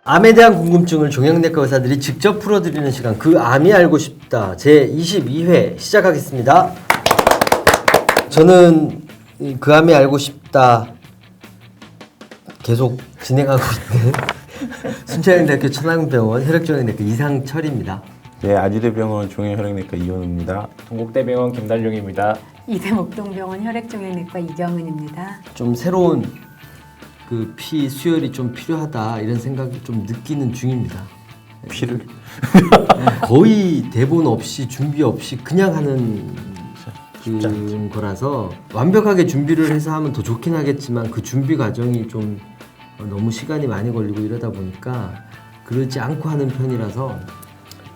암에 대한 궁금증을 종양내과 의사들이 직접 풀어드리는 시간, 그 암이 알고 싶다 제22회 시작하겠습니다. 저는 그 암이 알고 싶다 계속 진행하고 있는 순천향대학교 천안병원 혈액종양내과 이상철입니다. 네, 아지대병원 종양혈액내과 이현우입니다. 동국대병원 김달룡입니다. 이대목동병원 혈액종양내과 이경은입니다. 좀 새로운 그 피 수혈이 좀 필요하다 이런 생각이 좀 느끼는 중입니다. 피를? 거의 대본 없이 준비 없이 그냥 하는 그런 거라서 완벽하게 준비를 해서 하면 더 좋긴 하겠지만 그 준비 과정이 좀 너무 시간이 많이 걸리고 이러다 보니까 그러지 않고 하는 편이라서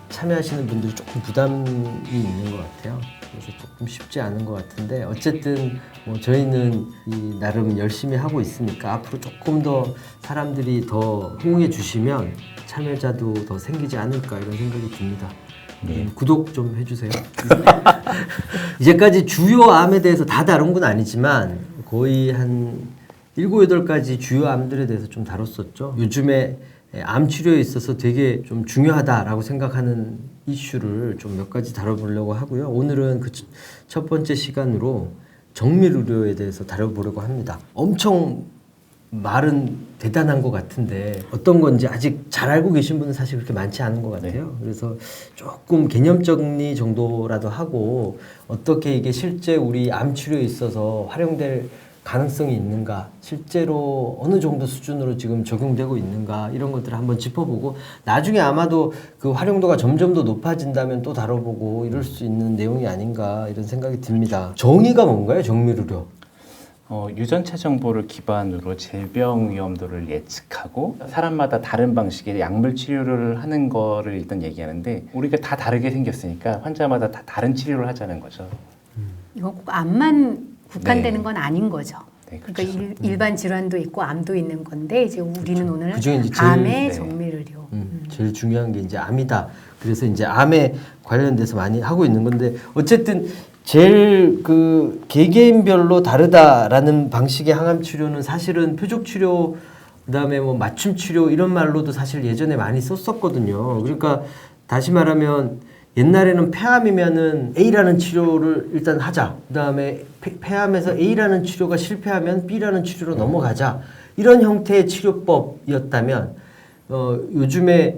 참여하시는 분들이 조금 부담이 있는 것 같아요. 그래서 조금 쉽지 않은 것 같은데 어쨌든 뭐 저희는 이 나름 열심히 하고 있으니까 앞으로 조금 더 사람들이 더 호응해 주시면 참여자도 더 생기지 않을까 이런 생각이 듭니다. 구독 좀 해주세요. 이제까지 주요 암에 대해서 다 다룬 건 아니지만 거의 한 7, 8가지 주요 암들에 대해서 좀 다뤘었죠. 요즘에 암 치료에 있어서 되게 좀 중요하다라고 생각하는 이슈를 좀 몇 가지 다뤄보려고 하고요. 오늘은 그 첫 번째 시간으로 정밀 의료에 대해서 다뤄보려고 합니다. 엄청 말은 대단한 것 같은데 어떤 건지 아직 잘 알고 계신 분은 사실 그렇게 많지 않은 것 같아요. 그래서 조금 개념 정리 정도라도 하고 어떻게 이게 실제 우리 암 치료에 있어서 활용될 가능성이 있는가, 실제로 어느 정도 수준으로 지금 적용되고 있는가 이런 것들을 한번 짚어보고 나중에 아마도 그 활용도가 점점 더 높아진다면 또 다뤄보고 이럴 수 있는 내용이 아닌가 이런 생각이 듭니다. 정의가 뭔가요? 정밀의료? 유전체 정보를 기반으로 질병 위험도를 예측하고 사람마다 다른 방식의 약물 치료를 하는 거를 일단 얘기하는데 우리가 다 다르게 생겼으니까 환자마다 다 다른 치료를 하자는 거죠. 이거 꼭 암만 국한되는 네. 건 아닌 거죠. 네, 그러니까 그렇죠. 일반 질환도 있고 암도 있는 건데 이제 우리는 오늘 그중에 이제 제일- 암의 네. 정밀의료. 제일 중요한 게 이제 암이다. 그래서 이제 암에 관련돼서 많이 하고 있는 건데 어쨌든 제일 그 개개인별로 다르다라는 방식의 항암 치료는 사실은 표적 치료 그다음에 뭐 맞춤 치료 이런 말로도 사실 예전에 많이 썼었거든요. 그러니까 다시 말하면 옛날에는 폐암이면은 A라는 치료를 일단 하자. 그다음에 폐암에서 A라는 치료가 실패하면 B라는 치료로 넘어가자. 이런 형태의 치료법이었다면 요즘에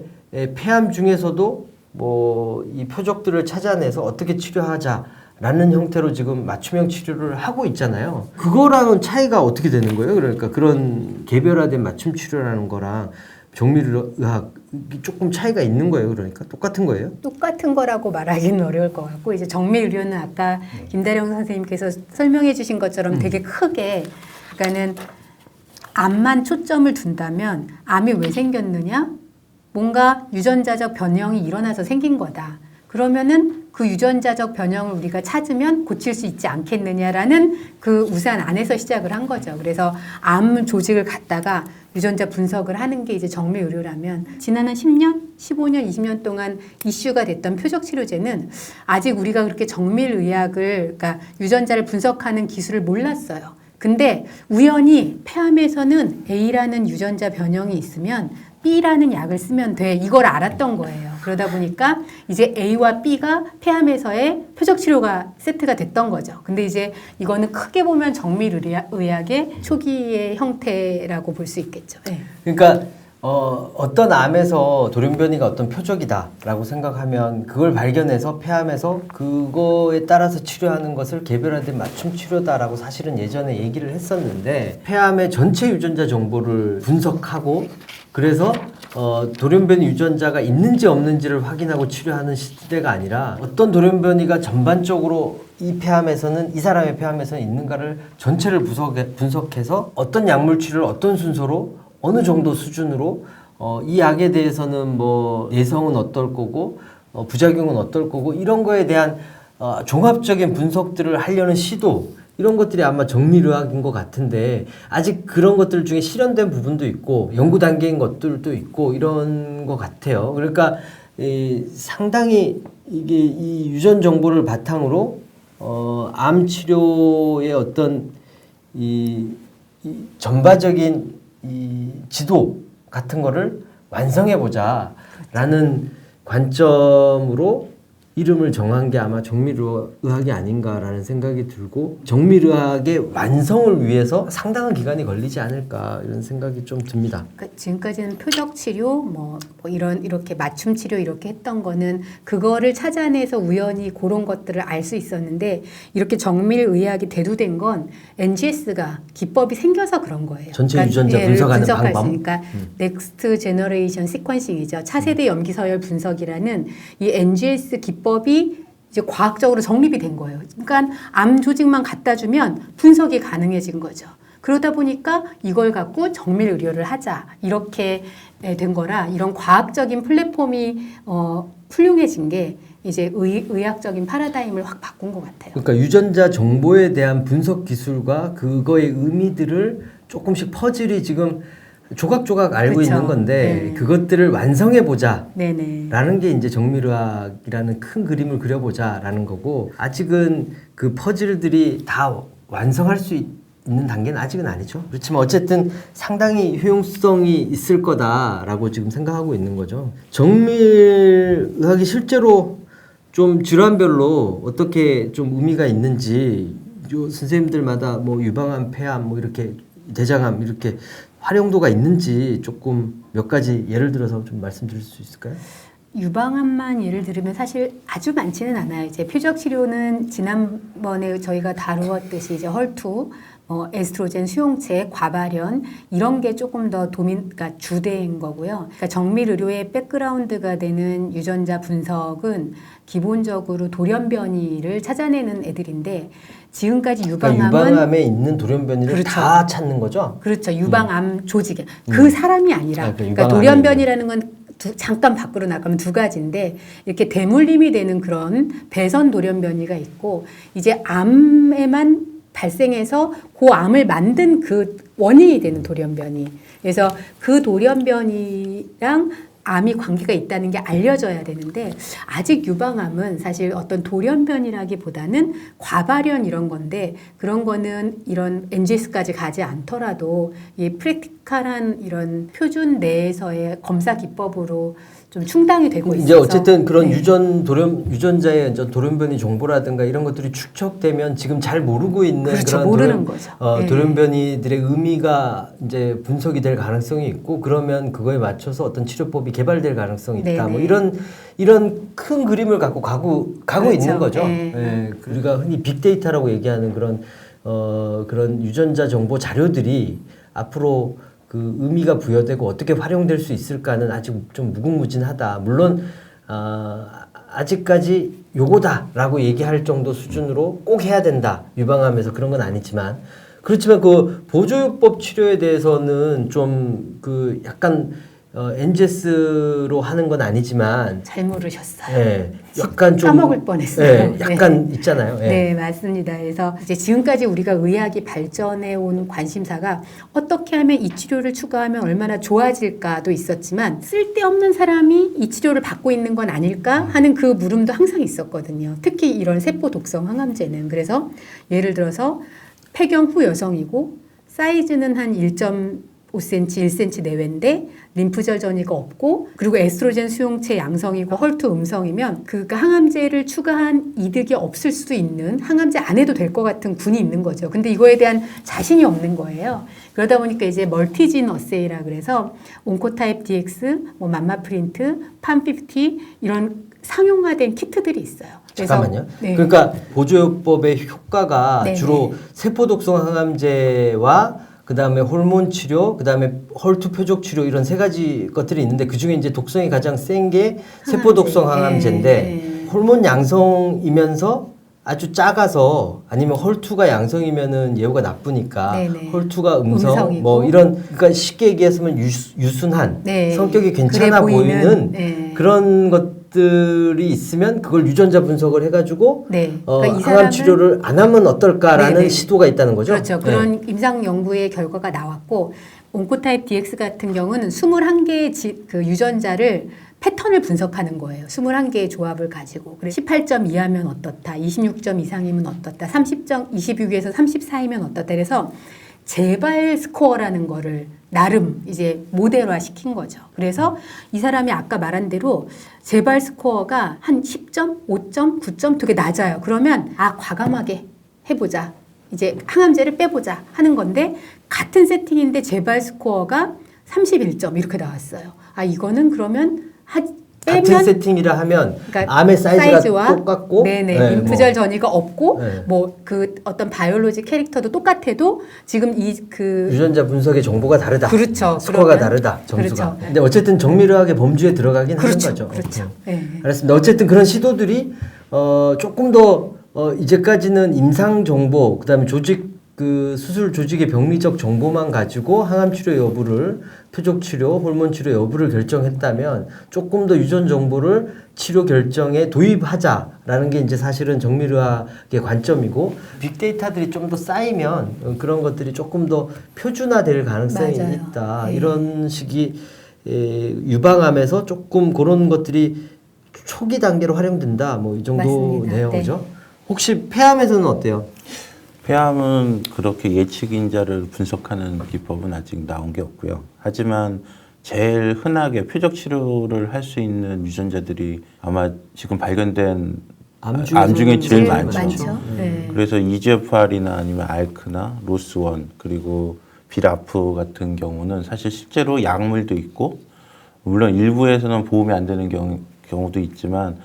폐암 중에서도 뭐 이 표적들을 찾아내서 어떻게 치료하자라는 형태로 지금 맞춤형 치료를 하고 있잖아요. 그거랑은 차이가 어떻게 되는 거예요? 그러니까 그런 개별화된 맞춤 치료라는 거랑 정밀의학 조금 차이가 있는 거예요. 그러니까 똑같은 거예요? 똑같은 거라고 말하기는 어려울 것 같고 이제 정밀의료는 아까 김다령 선생님께서 설명해 주신 것처럼 되게 크게 그러니까는 암만 초점을 둔다면 암이 왜 생겼느냐? 뭔가 유전자적 변형이 일어나서 생긴 거다. 그러면은 그 유전자적 변형을 우리가 찾으면 고칠 수 있지 않겠느냐라는 그 우산 안에서 시작을 한 거죠. 그래서 암 조직을 갖다가 유전자 분석을 하는 게 이제 정밀의료라면 지난 한 10년, 15년, 20년 동안 이슈가 됐던 표적 치료제는 아직 우리가 그렇게 정밀의학을 그러니까 유전자를 분석하는 기술을 몰랐어요. 근데 우연히 폐암에서는 A라는 유전자 변형이 있으면 B라는 약을 쓰면 돼. 이걸 알았던 거예요. 그러다 보니까 이제 A와 B가 폐암에서의 표적 치료가 세트가 됐던 거죠. 근데 이제 이거는 크게 보면 정밀의학의 초기의 형태라고 볼 수 있겠죠. 네. 그러니까 어떤 암에서 돌연변이가 어떤 표적이다라고 생각하면 그걸 발견해서 폐암에서 그거에 따라서 치료하는 것을 개별화된 맞춤 치료다라고 사실은 예전에 얘기를 했었는데 폐암의 전체 유전자 정보를 분석하고 그래서 돌연변이 유전자가 있는지 없는지를 확인하고 치료하는 시대가 아니라 어떤 돌연변이가 전반적으로 이 폐암에서는 이 사람의 폐암에서는 있는가를 전체를 분석해서 어떤 약물 치료를 어떤 순서로 어느 정도 수준으로 이 약에 대해서는 뭐 내성은 어떨 거고 부작용은 어떨 거고 이런 거에 대한 종합적인 분석들을 하려는 시도 이런 것들이 아마 정밀의학인 것 같은데 아직 그런 것들 중에 실현된 부분도 있고 연구 단계인 것들도 있고 이런 것 같아요. 그러니까 상당히 이게 이 유전 정보를 바탕으로 암 치료의 어떤 이 전반적인 이 지도 같은 거를 완성해보자라는 관점으로 이름을 정한 게 아마 정밀의학이 아닌가라는 생각이 들고 정밀의학의 완성을 위해서 상당한 기간이 걸리지 않을까 이런 생각이 좀 듭니다. 그러니까 지금까지는 표적 치료, 뭐 이렇게 맞춤 치료 이렇게 했던 거는 그거를 찾아내서 우연히 그런 것들을 알 수 있었는데 이렇게 정밀의학이 대두된 건 NGS가 기법이 생겨서 그런 거예요. 전체 유전자 분석하는 분석할 수 방법. 있으니까 넥스트 제너레이션 시퀀싱이죠. 차세대 염기 서열 분석이라는 이 NGS 기법이 이제 과학적으로 정립이 된 거예요. 그러니까 암 조직만 갖다 주면 분석이 가능해진 거죠. 그러다 보니까 이걸 갖고 정밀 의료를 하자 이렇게 된 거라 이런 과학적인 플랫폼이 훌륭해진 게 이제 의학적인 파라다임을 확 바꾼 것 같아요. 그러니까 유전자 정보에 대한 분석 기술과 그거의 의미들을 조금씩 퍼즐이 지금 조각조각 알고 그렇죠. 있는 건데 네. 그것들을 완성해 보자. 네네. 라는 게 이제 정밀의학이라는 큰 그림을 그려보자라는 거고 아직은 그 퍼즐들이 다 완성할 수 있는 단계는 아직은 아니죠. 그렇지만 어쨌든 상당히 효용성이 있을 거다라고 지금 생각하고 있는 거죠. 정밀의학이 실제로 좀 질환별로 어떻게 좀 의미가 있는지 요 선생님들마다 뭐 유방암, 폐암, 뭐 이렇게 대장암 이렇게 활용도가 있는지 조금 몇 가지 예를 들어서 좀 말씀드릴 수 있을까요? 유방암만 예를 들으면 사실 아주 많지는 않아요. 이제 표적 치료는 지난번에 저희가 다루었듯이 이제 헐투, 에스트로겐 수용체, 과발현 이런 게 조금 더 그러니까 주된 거고요. 그러니까 정밀 의료의 백그라운드가 되는 유전자 분석은 기본적으로 돌연변이를 찾아내는 애들인데 지금까지 유방암은 그러니까 유방암에 있는 돌연변이를 그렇죠. 다 찾는 거죠? 그렇죠. 유방암 조직에 그 사람이 아니라 아, 그러니까 돌연변이라는 건 잠깐 밖으로 나가면 두 가지인데 이렇게 대물림이 되는 그런 배선 돌연변이가 있고 이제 암에만 발생해서 그 암을 만든 그 원인이 되는 돌연변이. 그래서 그 돌연변이랑 암이 관계가 있다는 게 알려져야 되는데 아직 유방암은 사실 어떤 돌연변이라기보다는 과발현 이런 건데 그런 거는 이런 NGS까지 가지 않더라도 이 프랙티컬한 이런 표준 내에서의 검사 기법으로 좀 충당이 되고 있어서 이제 어쨌든 그런 네. 유전자의 돌연변이 정보라든가 이런 것들이 축적되면 지금 잘 모르고 있는 그렇죠. 그런 모르는 거죠. 네. 돌연변이들의 의미가 이제 분석이 될 가능성이 있고 그러면 그거에 맞춰서 어떤 치료법이 개발될 가능성이 있다. 네네. 뭐 이런 큰 그림을 갖고 가고 그렇죠. 있는 거죠. 네. 예, 우리가 흔히 빅데이터라고 얘기하는 그런 유전자 정보 자료들이 앞으로 그 의미가 부여되고 어떻게 활용될 수 있을까는 아직 좀 무궁무진하다. 물론 아직까지 요거다라고 얘기할 정도 수준으로 꼭 해야 된다. 유방암에서 그런 건 아니지만 그렇지만 그 보조요법 치료에 대해서는 좀 그 약간 NGS로 하는 건 아니지만 잘 모르셨어요. 예, 약간 좀 까먹을 뻔했어요. 예, 약간 있잖아요. 예. 네, 맞습니다. 그래서 이제 지금까지 우리가 의학이 발전해 온 관심사가 어떻게 하면 이 치료를 추가하면 얼마나 좋아질까도 있었지만 쓸데없는 사람이 이 치료를 받고 있는 건 아닐까 하는 그 물음도 항상 있었거든요. 특히 이런 세포 독성 항암제는. 그래서 예를 들어서 폐경 후 여성이고 사이즈는 한 1.5cm, 1cm 내외인데 림프절 전이가 없고 그리고 에스트로겐 수용체 양성이고 헐투 음성이면 그 항암제를 추가한 이득이 없을 수도 있는 항암제 안 해도 될 것 같은 군이 있는 거죠. 근데 이거에 대한 자신이 없는 거예요. 그러다 보니까 이제 멀티진 어세이라 그래서 온코타입 DX, 뭐 맘마프린트, 팜50 이런 상용화된 키트들이 있어요. 그래서 잠깐만요. 네. 그러니까 보조요법의 효과가 네, 주로 세포독성 항암제와 그다음에 호르몬 치료, 그다음에 헐투 표적 치료 이런 세 가지 것들이 있는데 그중에 이제 독성이 가장 센 게 세포독성 항암제인데 네. 호르몬 양성이면서 아주 작아서 아니면 헐투가 양성이면은 예후가 나쁘니까 네네. 헐투가 음성 음성이고. 뭐 이런 그러니까 쉽게 얘기했으면 유순한 네. 성격이 괜찮아 그래 보이는 네. 그런 것들이 있으면 그걸 유전자 분석을 해가지고 네. 그러니까 이 항암 사람은- 치료를 안 하면 어떨까라는 네네. 시도가 있다는 거죠. 그렇죠. 네. 그런 임상 연구의 결과가 나왔고 온코타입 DX 같은 경우는 21개의 그 유전자를 패턴을 분석하는 거예요. 21개의 조합을 가지고. 18점 이하면 어떻다. 26점 이상이면 어떻다. 30점, 26에서 34이면 어떻다. 그래서 재발 스코어라는 거를 나름 이제 모델화 시킨 거죠. 그래서 이 사람이 아까 말한 대로 재발 스코어가 한 10점, 5점, 9점 되게 낮아요. 그러면 과감하게 해보자. 이제 항암제를 빼보자 하는 건데 같은 세팅인데 재발 스코어가 31점 이렇게 나왔어요. 이거는 그러면 같은 빼면 세팅이라 하면 그러니까 암의 사이즈가 사이즈와 똑같고 네네 인프절 전이가 없고 네. 뭐 그 어떤 바이올로지 캐릭터도 똑같아도 지금 그 유전자 분석의 정보가 다르다. 그렇죠. 스코어가 그러면- 다르다. 점수가. 그렇죠. 근데 어쨌든 정밀의학의 범주에 들어가긴 그렇죠. 하는 거죠. 그렇죠. 네. 알았습니다. 어쨌든 그런 시도들이 조금 더 이제까지는 임상 정보, 그다음에 조직 수술 조직의 병리적 정보만 가지고 항암 치료 여부를 표적 치료, 호르몬 치료 여부를 결정했다면 조금 더 유전 정보를 치료 결정에 도입하자라는 게 이제 사실은 정밀의학의 관점이고 빅데이터들이 좀 더 쌓이면 그런 것들이 조금 더 표준화될 가능성이 맞아요. 있다. 네. 이런 식이 유방암에서 조금 그런 것들이 초기 단계로 활용된다. 뭐 이 정도 맞습니다. 내용이죠. 혹시 폐암에서는 어때요? 폐암은 그렇게 예측 인자를 분석하는 기법은 아직 나온 게 없고요. 하지만 제일 흔하게 표적 치료를 할 수 있는 유전자들이 아마 지금 발견된 암 중에 제일 많죠. 네. 그래서 EGFR이나 아니면 ALK나 로스1 그리고 비라프 같은 경우는 사실 실제로 약물도 있고 물론 일부에서는 보험이 안 되는 경우도 있지만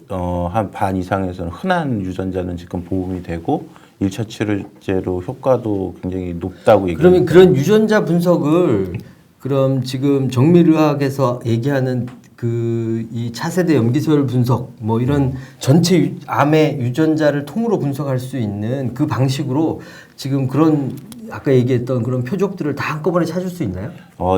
한 반 이상에서는 흔한 유전자는 지금 보험이 되고 1차 치료제로 효과도 굉장히 높다고 얘기합니다. 그러면 그런 유전자 분석을 그럼 지금 정밀의학에서 얘기하는 이 차세대 염기소열 분석 뭐 이런 전체 암의 유전자를 통으로 분석할 수 있는 그 방식으로 지금 그런 아까 얘기했던 그런 표적들을 다 한꺼번에 찾을 수 있나요?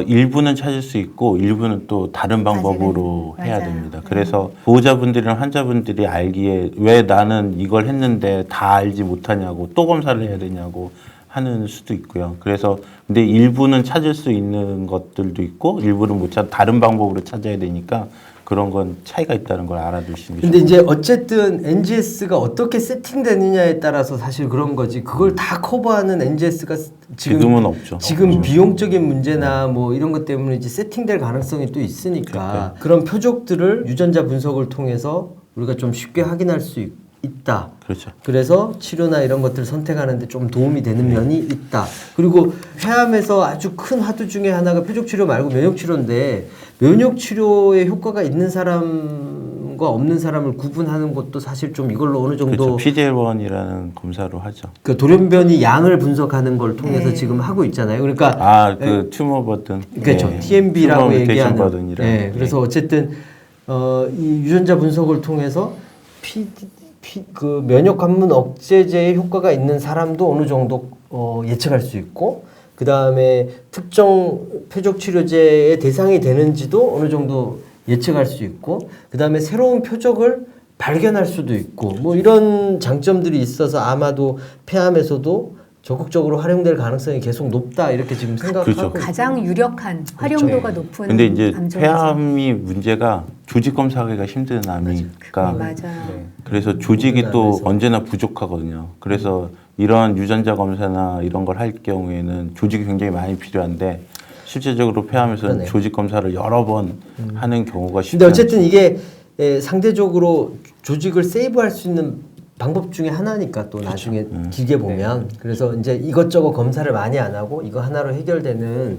일부는 찾을 수 있고 일부는 또 다른 방법으로 해야 맞아요. 됩니다. 그래서 보호자분들이나 환자분들이 알기에 왜 나는 이걸 했는데 다 알지 못하냐고 또 검사를 해야 되냐고 하는 수도 있고요. 그래서 근데 일부는 찾을 수 있는 것들도 있고 일부는 못 찾 다른 방법으로 찾아야 되니까 그런 건 차이가 있다는 걸 알아두시는 게 근데 이제 어쨌든 NGS가 어떻게 세팅되느냐에 따라서 사실 그런 거지. 그걸 다 커버하는 NGS가 지금은 없죠. 지금 없죠. 비용적인 문제나 뭐 이런 것 때문에 이제 세팅될 가능성이 또 있으니까 그런 표적들을 유전자 분석을 통해서 우리가 좀 쉽게 확인할 수 있다. 그렇죠. 그래서 치료나 이런 것들을 선택하는데 좀 도움이 되는 면이 있다. 그리고 폐암에서 아주 큰 화두 중에 하나가 표적 치료 말고 면역 치료인데 면역 치료에 효과가 있는 사람과 없는 사람을 구분하는 것도 사실 좀 이걸로 어느 정도 그렇죠. PDL1이라는 검사로 하죠. 그 돌연변이 양을 분석하는 걸 통해서 네. 지금 하고 있잖아요. 그러니까 그 튜머 버든. 그렇죠. TMB라고 튜머 뮤테이션 얘기하는. 버든이라는. 네. 그래서 어쨌든 이 유전자 분석을 통해서 그 면역 관문 억제제의 효과가 있는 사람도 어느 정도 예측할 수 있고 그 다음에 특정 표적 치료제의 대상이 되는지도 어느 정도 예측할 수 있고 그 다음에 새로운 표적을 발견할 수도 있고 뭐 이런 장점들이 있어서 아마도 폐암에서도 적극적으로 활용될 가능성이 계속 높다 이렇게 지금 생각하고 그렇죠. 가장 유력한 활용도가 높은 근데 이제 암종이죠. 폐암이 문제가 조직 검사하기가 힘든 암이니까 맞아요. 그래서 조직이 모든 또 암에서. 언제나 부족하거든요. 그래서 이런 유전자 검사나 이런 걸 할 경우에는 조직이 굉장히 많이 필요한데 실제적으로 폐암에서는 그러네요. 조직 검사를 여러 번 하는 경우가 쉽지 근데 어쨌든 않죠. 이게 상대적으로 조직을 세이브할 수 있는 방법 중에 하나니까 또 나중에 길게 보면 그래서 이제 이것저것 검사를 많이 안 하고 이거 하나로 해결되는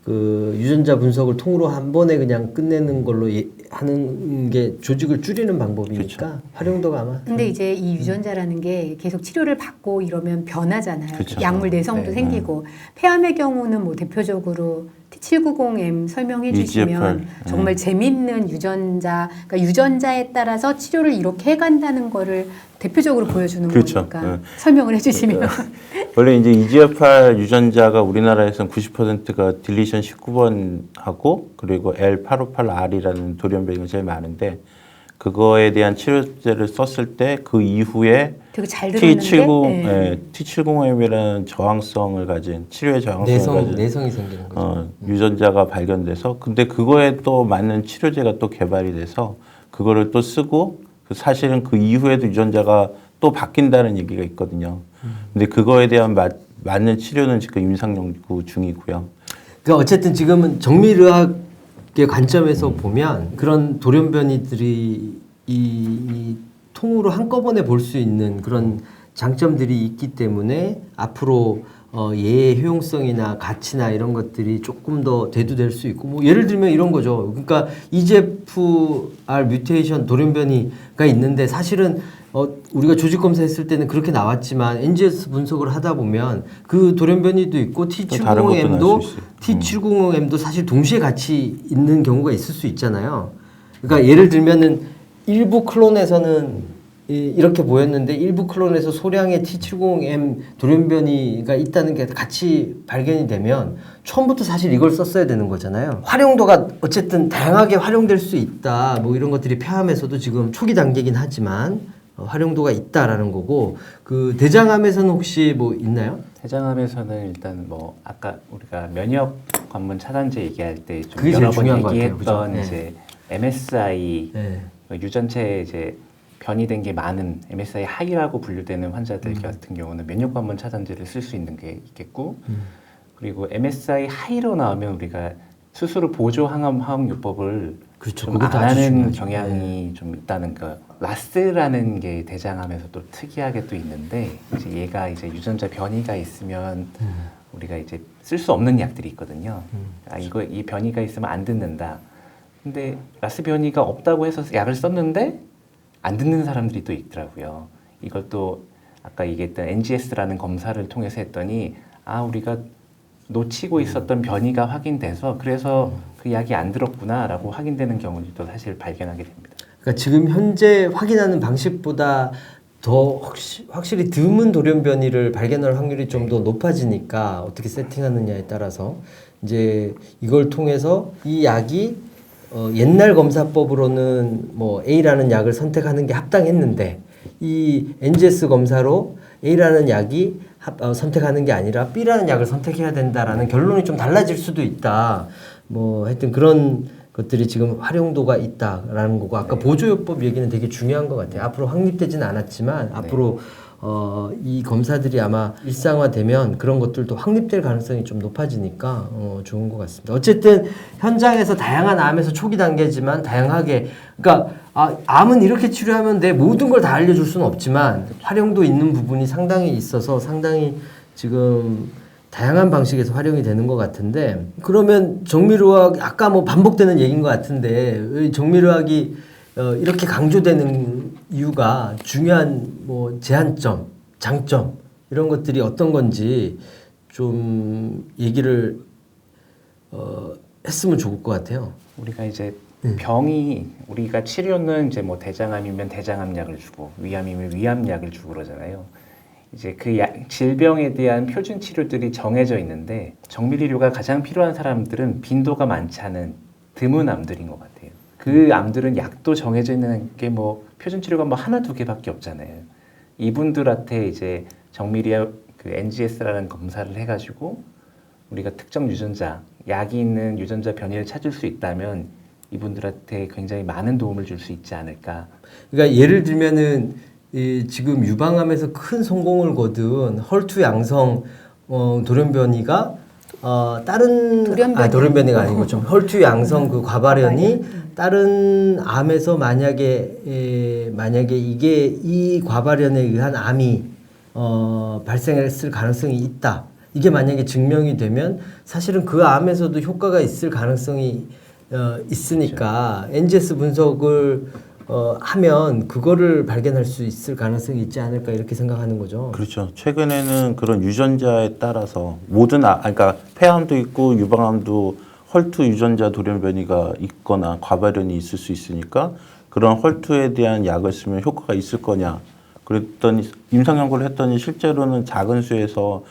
그 유전자 분석을 통으로 한 번에 그냥 끝내는 걸로 하는 게 조직을 줄이는 방법이니까 활용도가 아마 근데 이제 이 유전자라는 게 계속 치료를 받고 이러면 변하잖아요. 그렇죠. 약물 내성도 네. 생기고 폐암의 경우는 뭐 대표적으로 T790M 설명해 주시면 EGFR. 정말 재밌는 유전자, 그러니까 유전자에 따라서 치료를 이렇게 해간다는 거를 대표적으로 보여주는 그렇죠. 거니까 네. 설명을 해주시면 원래 이제 EGFR 유전자가 우리나라에서는 90%가 딜리션 19번하고 그리고 L858R이라는 돌연변이가 제일 많은데 그거에 대한 치료제를 썼을 때 그 이후에 되게 잘 들었는데 T70M이라는 저항성을 가진 치료의 저항성을 가진 내성이 생기는 거죠. 유전자가 발견돼서 근데 그거에 또 맞는 치료제가 또 개발이 돼서 그거를 또 쓰고 사실은 그 이후에도 유전자가 또 바뀐다는 얘기가 있거든요. 근데 그거에 대한 맞는 치료는 지금 임상 연구 중이고요. 그러니까 어쨌든 지금은 정밀의학의 관점에서 보면 그런 돌연변이들이 이 통으로 한꺼번에 볼 수 있는 그런 장점들이 있기 때문에 앞으로 얘의 효용성이나 가치나 이런 것들이 조금 더 대두될 수 있고 뭐 예를 들면 이런 거죠. 그러니까 EGFR 뮤테이션 돌연변이가 있는데 사실은 우리가 조직 검사했을 때는 그렇게 나왔지만 NGS 분석을 하다 보면 그 돌연변이도 있고 다른 것도 날 T790M도 수 있어요. T790M도 사실 동시에 같이 있는 경우가 있을 수 있잖아요. 그러니까 예를 들면은 일부 클론에서는 이렇게 보였는데 일부 클론에서 소량의 T790M 돌연변이가 있다는 게 같이 발견이 되면 처음부터 사실 이걸 썼어야 되는 거잖아요. 활용도가 어쨌든 다양하게 활용될 수 있다. 뭐 이런 것들이 폐암에서도 지금 초기 단계긴 하지만 활용도가 있다라는 거고 그 대장암에서는 혹시 뭐 있나요? 대장암에서는 일단 뭐 아까 우리가 면역 관문 차단제 얘기할 때 좀 그게 제일 여러 번 중요한 것 같아요. 얘기했던 그죠? 이제 MSI 네. 유전체 이제 변이된 게 많은 MSI 하이라고 분류되는 환자들 같은 경우는 면역 관문 차단제를 쓸 수 있는 게 있겠고 그리고 MSI 하이로 나오면 우리가 스스로 보조 항암요법을 그렇죠. 좀 안 그것도 아주 하는 중요하죠. 경향이 좀 있다는 거. 라스라는 게 대장암에서 또 특이하게 또 있는데 이제 얘가 이제 유전자 변이가 있으면 우리가 이제 쓸 수 없는 약들이 있거든요. 이 변이가 있으면 안 듣는다. 근데 라스 변이가 없다고 해서 약을 썼는데 안 듣는 사람들이 또 있더라고요. 이걸 또 아까 얘기했던 NGS라는 검사를 통해서 했더니 우리가 놓치고 있었던 변이가 확인돼서 그래서 그 약이 안 들었구나라고 확인되는 경우도 사실 발견하게 됩니다. 그러니까 지금 현재 확인하는 방식보다 더 확실히 드문 돌연변이를 발견할 확률이 좀 더 높아지니까 어떻게 세팅하느냐에 따라서 이제 이걸 통해서 이 약이 옛날 검사법으로는 뭐 A라는 약을 선택하는 게 합당했는데 이 NGS 검사로 A라는 약이 선택하는 게 아니라 B라는 약을 선택해야 된다라는 결론이 좀 달라질 수도 있다. 뭐 하여튼 그런 것들이 지금 활용도가 있다라는 거고 아까 보조요법 얘기는 되게 중요한 것 같아요. 앞으로 확립되지는 않았지만 앞으로 이 검사들이 아마 일상화되면 그런 것들도 확립될 가능성이 좀 높아지니까 좋은 것 같습니다. 어쨌든 현장에서 다양한 암에서 초기 단계지만 다양하게 그러니까 암은 이렇게 치료하면 내 모든 걸 다 알려줄 수는 없지만 활용도 있는 부분이 상당히 있어서 상당히 지금 다양한 방식에서 활용이 되는 것 같은데 그러면 정밀의학 아까 뭐 반복되는 얘기인 것 같은데 정밀의학이 이렇게 강조되는 이유가 중요한 뭐 제한점, 장점 이런 것들이 어떤 건지 좀 얘기를 했으면 좋을 것 같아요. 우리가 이제 병이 우리가 치료는 이제 뭐 대장암이면 대장암약을 주고 위암이면 위암약을 주고 그러잖아요. 이제 그 질병에 대한 표준 치료들이 정해져 있는데 정밀의료가 가장 필요한 사람들은 빈도가 많지 않은 드문 암들인 것 같아요. 그 암들은 약도 정해져 있는 게 뭐 표준 치료가 뭐 하나 두 개밖에 없잖아요. 이분들한테 이제 정밀의학 그 NGS라는 검사를 해가지고 우리가 특정 유전자 약이 있는 유전자 변이를 찾을 수 있다면 이분들한테 굉장히 많은 도움을 줄 수 있지 않을까. 그러니까 예를 들면은 지금 유방암에서 큰 성공을 거둔 헐투 양성 돌연변이가 다른 돌연변이가 아니고 좀 헐투 양성 그 과발현이 다른 암에서 만약에 이게 이 과발현에 의한 암이 발생했을 가능성이 있다. 이게 만약에 증명이 되면 사실은 그 암에서도 효과가 있을 가능성이 있으니까 NGS 분석을 하면 그거를 발견할 수 있을 가능성이 있지 않을까 이렇게 생각하는 거죠. 그렇죠. 최근에는 그런 유전자에 따라서 모든 그러니까 폐암도 있고 유방암도 헐투 유전자 돌연변이가 있거나 과발현이 있을 수 있으니까 그런 헐투에 대한 약을 쓰면 효과가 있을 거냐. 그랬더니 임상 연구를 했더니 실제로는 작은 수에서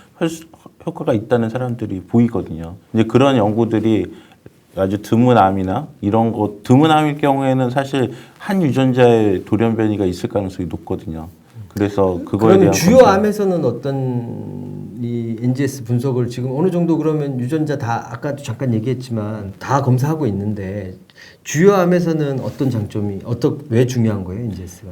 효과가 있다는 사람들이 보이거든요. 이제 그런 연구들이 아주 드문 암이나 이런 거 드문 암일 경우에는 사실 한 유전자의 돌연변이가 있을 가능성이 높거든요. 그래서 그거에 그러면 대한 주요 암에서는 어떤 이 NGS 분석을 지금 어느 정도 그러면 유전자 다 아까도 잠깐 얘기했지만 다 검사하고 있는데 주요 암에서는 어떤 장점이 왜 중요한 거예요, NGS가?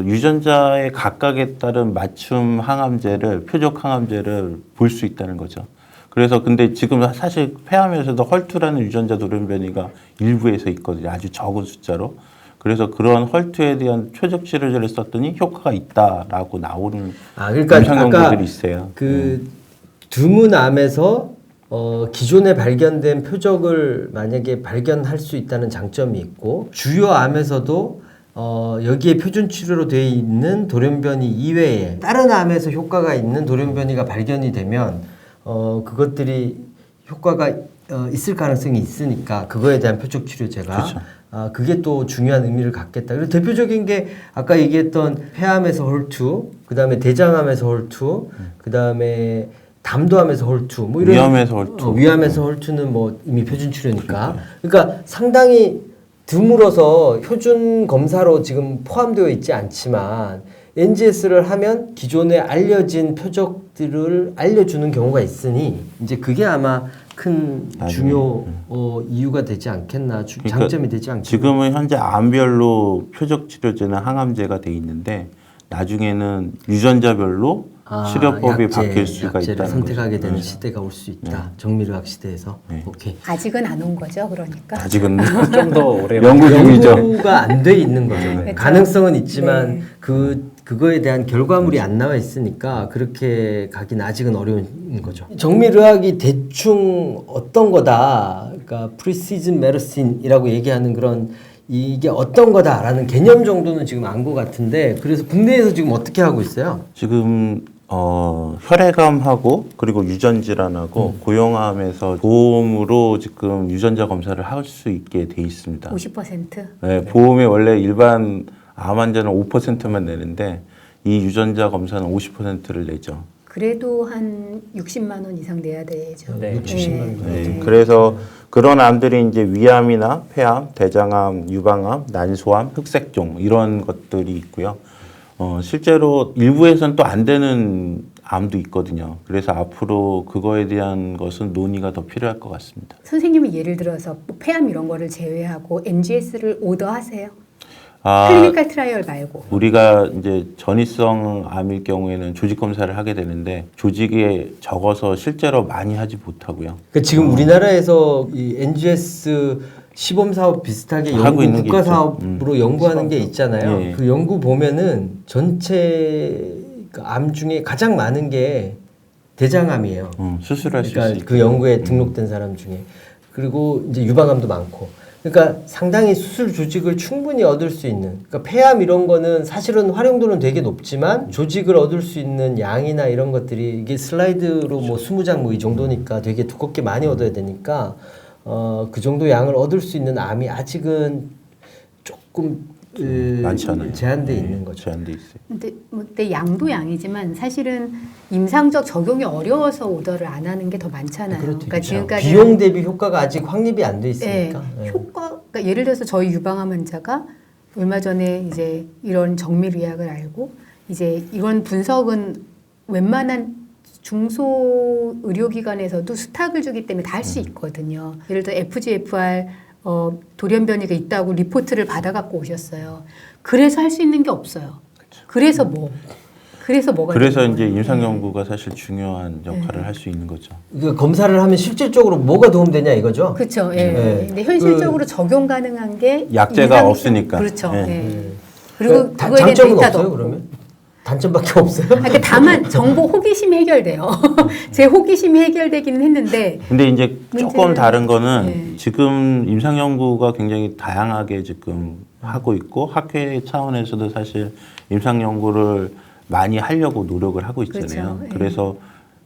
유전자의 각각에 따른 맞춤 항암제를 표적 항암제를 볼 수 있다는 거죠. 그래서 근데 지금 사실 폐암에서도 헐투라는 유전자 돌연변이가 일부에서 있거든요. 아주 적은 숫자로. 그래서 그런 헐투에 대한 표적 치료제를 썼더니 효과가 있다라고 나오는 그러니까 임상 아까 연구들이 있어요. 드문 암에서 기존에 발견된 표적을 만약에 발견할 수 있다는 장점이 있고 주요 암에서도 여기에 표준 치료로 되어 있는 돌연변이 이외에 다른 암에서 효과가 있는 돌연변이가 발견이 되면 그것들이 효과가 있을 가능성이 있으니까 그거에 대한 표적 치료제가 그렇죠. 그게 또 중요한 의미를 갖겠다. 그리고 대표적인 게 아까 얘기했던 폐암에서 헐투, 그 다음에 대장암에서 헐투, 그 다음에 담도암에서 헐투, 뭐 이런 위암에서 헐투. 위암에서 헐투는 뭐 이미 표준 치료니까. 그러니까 상당히 드물어서 표준 검사로 지금 포함되어 있지 않지만 NGS를 하면 기존에 알려진 표적들을 알려주는 경우가 있으니 이제 그게 아마 큰 중요 이유가 되지 않겠나, 장점이 되지 않겠나. 지금은 현재 암별로 표적 치료제는 항암제가 돼 있는데 나중에는 유전자별로 치료법이 바뀔 수가 약제를 있다는 선택하게 거죠. 되는 네. 시대가 올 수 있다. 정밀의학 시대에서. 네. 오케이. 아직은 안 온 거죠, 그러니까. 아직은 좀 더 오래 연구 중이죠. 연구가 안 돼 있는 거죠. 그렇죠. 가능성은 있지만 네. 그거에 대한 결과물이 안 나와 있으니까 그렇게 가긴 아직은 어려운 거죠. 정밀의학이 대충 어떤 거다, 그러니까 프리시즌 메디신이라고 얘기하는 그런 이게 어떤 거다라는 개념 정도는 지금 안 것 같은데 그래서 국내에서 지금 어떻게 하고 있어요? 지금 혈액암하고 그리고 유전질환하고 고형암에서 보험으로 지금 유전자 검사를 할 수 있게 돼 있습니다. 50%? 네, 보험에 원래 일반 암 환자는 5%만 내는데 이 유전자 검사는 50%를 내죠. 그래도 한 60만 원 이상 내야 되죠. 네. 60만 원. 네, 그래서 그런 암들이 이제 위암이나 폐암, 대장암, 유방암, 난소암, 흑색종 이런 것들이 있고요. 실제로 일부에서는 또 안 되는 암도 있거든요. 그래서 앞으로 그거에 대한 것은 논의가 더 필요할 것 같습니다. 선생님은 예를 들어서 뭐 폐암 이런 거를 제외하고 NGS를 오더하세요? 아, 클리니컬 트라이얼 말고. 우리가 이제 전이성 암일 경우에는 조직 검사를 하게 되는데 조직에 적어서 실제로 많이 하지 못하고요. 그러니까 지금 우리나라에서 이 NGS 시범 사업 비슷하게 하고 있는 게 국가 있죠. 사업으로 연구하는 게 있잖아요. 예. 그 연구 보면은 전체 그 암 중에 가장 많은 게 대장암이에요. 수술할 수 그러니까 있어요. 그 연구에 등록된 사람 중에. 그리고 이제 유방암도 많고. 그러니까 상당히 수술 조직을 충분히 얻을 수 있는. 그러니까 폐암 이런 거는 사실은 활용도는 되게 높지만 조직을 얻을 수 있는 양이나 이런 것들이 이게 슬라이드로 뭐 20장 뭐 이 정도니까 되게 두껍게 많이 얻어야 되니까 그 정도 양을 얻을 수 있는 암이 아직은 조금 많지 않아요. 제한돼 네, 있는 거죠. 제한돼 있어요. 근데 양도 양이지만 사실은 임상적 적용이 어려워서 오더를 안 하는 게 더 많잖아요. 그러니까 지금까지 비용 대비 효과가 아직 확립이 안 돼 있으니까. 네. 그러니까 예를 들어서 저희 유방암 환자가 얼마 전에 이제 이런 정밀의학을 알고 이제 이런 분석은 웬만한 중소 의료기관에서도 수탁을 주기 때문에 다 할 수 있거든요. 예를 들어 FGFR 돌연변이가 있다고 리포트를 받아갖고 오셨어요. 그래서 할 수 있는 게 없어요. 그래서 뭐가 그래서 되는 이제 거예요? 임상 연구가 사실 중요한 역할을 할 수 있는 거죠. 그 검사를 하면 실질적으로 뭐가 도움되냐 이거죠. 그렇죠. 예. 네. 근데 현실적으로 적용 가능한 게 약제가 임상- 없으니까. 그렇죠. 네. 예. 그리고 다- 그거에 대한 장점은 데이터도 없어요 없고. 그러면? 단점밖에 없어요? 그러니까 다만 정보 호기심이 해결돼요. 제 호기심이 해결되기는 했는데 근데 이제 조금 문제는- 다른 거는 네. 지금 임상 연구가 굉장히 다양하게 지금 하고 있고 학회 차원에서도 사실 임상 연구를 많이 하려고 노력을 하고 있잖아요. 그렇죠. 예. 그래서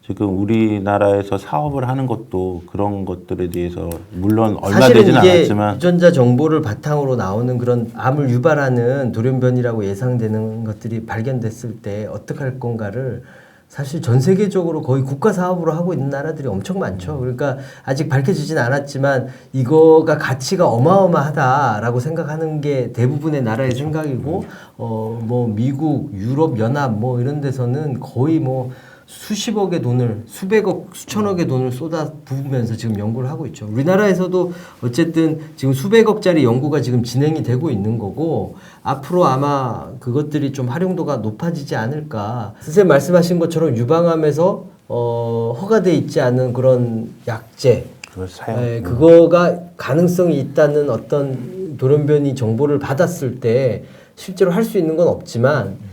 지금 우리나라에서 사업을 하는 것도 그런 것들에 대해서 물론 얼마 사실은 되지는 이게 않았지만 유전자 정보를 바탕으로 나오는 그런 암을 유발하는 돌연변이라고 예상되는 것들이 발견됐을 때 어떻게 할 건가를 사실 전 세계적으로 거의 국가 사업으로 하고 있는 나라들이 엄청 많죠. 그러니까 아직 밝혀지진 않았지만 이거가 가치가 어마어마하다라고 생각하는 게 대부분의 나라의 생각이고 뭐 미국, 유럽 연합 뭐 이런 데서는 거의 뭐 수십억의 돈을 수백억 수천억의 돈을 쏟아 부으면서 지금 연구를 하고 있죠. 우리나라에서도 어쨌든 지금 수백억짜리 연구가 지금 진행이 되고 있는 거고 앞으로 아마 그것들이 좀 활용도가 높아지지 않을까. 선생님 말씀하신 것처럼 유방암에서 허가돼 있지 않은 그런 약제 그걸 사용. 그거가 가능성이 있다는 어떤 돌연변이 정보를 받았을 때 실제로 할 수 있는 건 없지만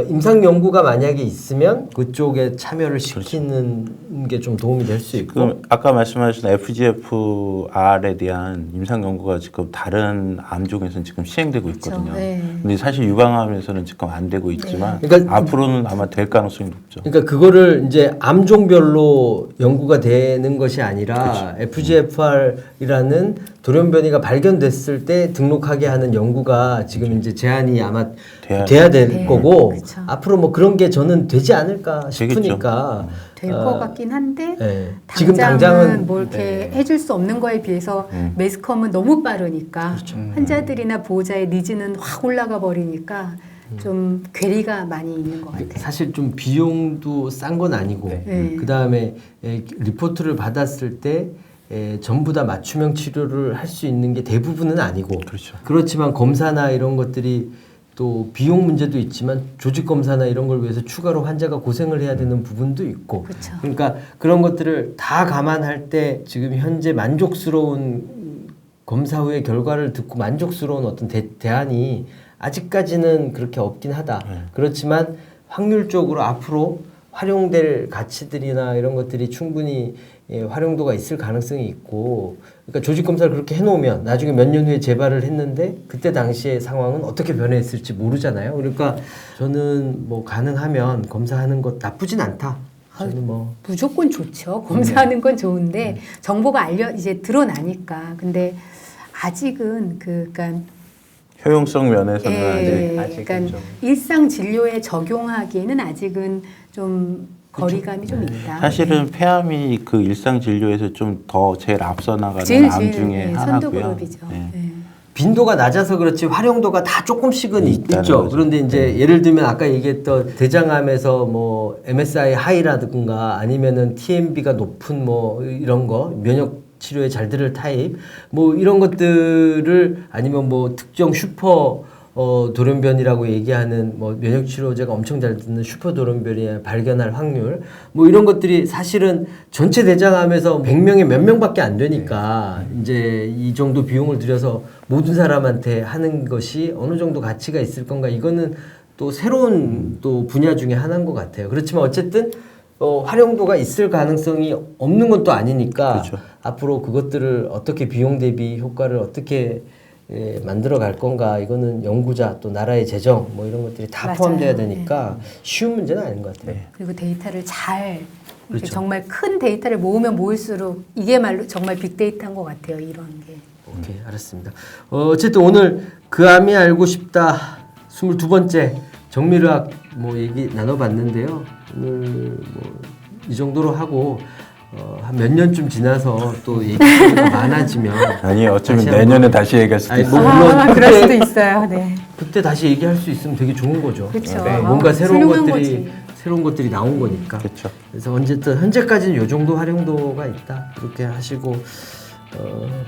임상 연구가 만약에 있으면 그쪽에 참여를 시키는 게 좀 도움이 될 수 있고. 지금 아까 말씀하신 FGFR에 대한 임상 연구가 지금 다른 암종에서는 지금 시행되고 있거든요. 그렇죠. 네. 근데 사실 유방암에서는 지금 안 되고 있지만 그러니까 앞으로는 아마 될 가능성이 높죠. 그러니까 그거를 이제 암종별로 연구가 되는 것이 아니라 FGFR이라는 돌연변이가 발견됐을 때 등록하게 하는 연구가 지금 이제 제한이 아마 돼야 될 네, 거고 그쵸. 앞으로 뭐 그런 게 저는 되지 않을까 되겠죠. 싶으니까 될 것 같긴 한데 네. 지금 당장은 뭐 이렇게 네. 해줄 수 없는 거에 비해서 매스컴은 너무 빠르니까 환자들이나 보호자의 니즈는 확 올라가 버리니까 좀 괴리가 많이 있는 것 같아요. 사실 좀 비용도 싼 건 아니고 네. 그 다음에 리포트를 받았을 때 전부 다 맞춤형 치료를 할 수 있는 게 대부분은 아니고 그렇죠. 그렇지만 검사나 이런 것들이 또 비용 문제도 있지만 조직 검사나 이런 걸 위해서 추가로 환자가 고생을 해야 되는 부분도 있고 그렇죠. 그러니까 그런 것들을 다 감안할 때 지금 현재 만족스러운 검사 후의 결과를 듣고 만족스러운 어떤 대안이 아직까지는 그렇게 없긴 하다. 그렇지만 확률적으로 앞으로 활용될 가치들이나 이런 것들이 충분히 활용도가 있을 가능성이 있고 그러니까 조직 검사를 그렇게 해놓으면 나중에 몇 년 후에 재발을 했는데 그때 당시의 상황은 어떻게 변했을지 모르잖아요. 그러니까 저는 뭐 가능하면 검사하는 것 나쁘진 않다. 저는 뭐 무조건 좋죠. 검사하는 건 좋은데 정보가 이제 드러나니까. 근데 아직은 그러니까 효용성 면에서는 아직 그러니까 일상 진료에 적용하기에는 아직은 좀 거리감이 좀 있다. 사실은 폐암이 그 일상 진료에서 좀 더 제일 앞서 나가는 제일 암 중에 선도 하나고요. 그룹이죠. 네. 네. 빈도가 낮아서 그렇지 활용도가 다 조금씩은 있다는 있죠. 거죠. 그런데 이제 예를 들면 아까 얘기했던 대장암에서 뭐 MSI 하이라든가 아니면은 TMB가 높은 뭐 이런 거 면역 치료에 잘 들을 타입 뭐 이런 것들을 아니면 뭐 특정 슈퍼 돌연변이라고 얘기하는 뭐 면역 치료제가 엄청 잘 듣는 슈퍼 돌연변이 발견할 확률 뭐 이런 것들이 사실은 전체 대장암에서 100명에 몇 명밖에 안 되니까 이제 이 정도 비용을 들여서 모든 사람한테 하는 것이 어느 정도 가치가 있을 건가 이거는 또 새로운 또 분야 중에 하나인 것 같아요. 그렇지만 어쨌든 활용도가 있을 가능성이 없는 건 또 아니니까 그렇죠. 앞으로 그것들을 어떻게 비용 대비 효과를 어떻게 만들어 갈 건가 이거는 연구자 또 나라의 재정 뭐 이런 것들이 다 맞아요. 포함돼야 되니까 쉬운 문제는 아닌 것 같아요. 그리고 데이터를 잘 이렇게 그렇죠. 정말 큰 데이터를 모으면 모을수록 이게 말로 정말 빅데이터인 것 같아요. 이런 게. 오케이 알았습니다. 어쨌든 오늘 그 암이 알고 싶다 22번째 정밀의학 뭐 얘기 나눠봤는데요. 오늘 뭐 이 정도로 하고 한 몇 년쯤 지나서 또 얘기가 많아지면 아니 어쩌면 다시 내년에 한번- 다시 얘기할 수도 아니, 있어요. 뭐 물론 그럴 수도 그때, 있어요. 네. 그때 다시 얘기할 수 있으면 되게 좋은 거죠. 그렇죠. 네. 뭔가 새로운 훌륭한 것들이 거지. 새로운 것들이 나온 거니까. 그렇죠. 그래서 어쨌든 현재까지는 이 정도 활용도가 있다. 그렇게 하시고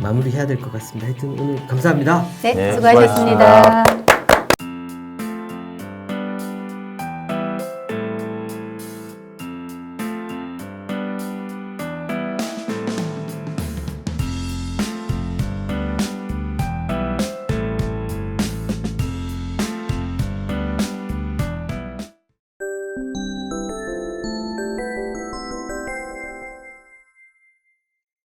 마무리해야 될 것 같습니다. 하여튼 오늘 감사합니다. 네, 네, 수고하셨습니다. 수고하셨습니다.